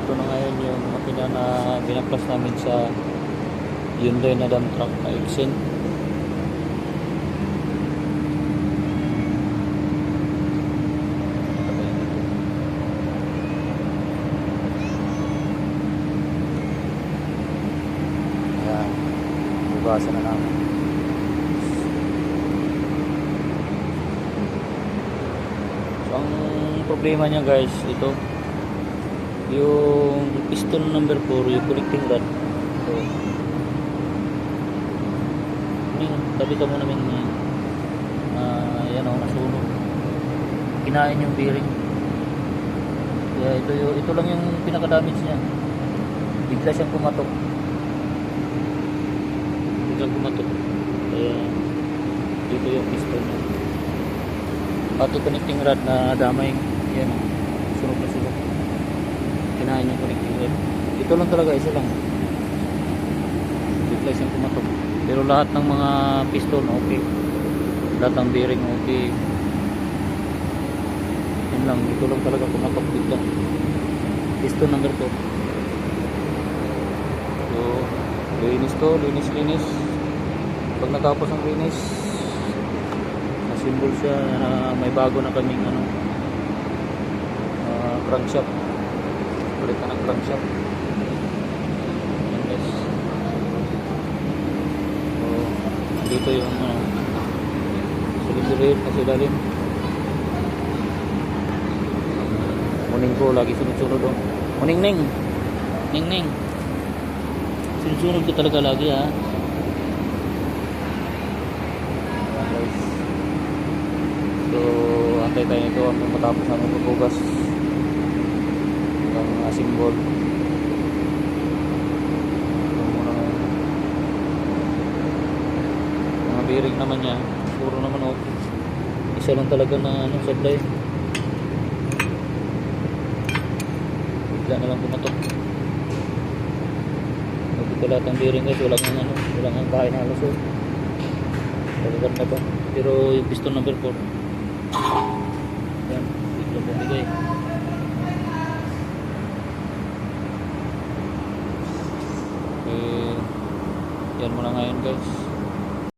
ito na ngayon yung makina na binaklas namin sa Hyundai na dump truck na Exen. Ayan, bugasan na namin. So, ang problema niya guys, ito yung piston number 4, yung connecting rod. So, tabi ka mo namin yan o, nasunog, kinain yung bearing. Kaya ito lang yung pinaka-damage niya. Bigla siyang kumatok. Kaya dito yung piston niya, pati connecting rod na damay. Yan o, sunog na sunog, kinain yung connecting rod. Ito lang talaga, isa lang, bigla siyang kumatok. Pero lahat ng mga piston okay, lahat ng bearing okay. Yan lang, ito lang talaga kumatok bigla, piston number 4. So linis to, linis. Pag natapos ang linis, na-symbol siya na may bago na kaming crankshaft. Palitan ng crankshaft. Yan guys. So dito yung sulit kasi dalim. Muning ko lagi sunod-sunod doon. Muning ning sunod ko talaga lagi ha. So antay tayo nito hanggang matapos namin pagbugas ng symbol. Mga bearing naman niya puro naman okay, isa lang talaga na supply, bigla na lang pumatok. Ito lahat ng bearing guys, walang ang kain halos oh. Talagang na ba? Pero yung piston number 4 yan, bigla bumigay. Yan muna ngayon guys.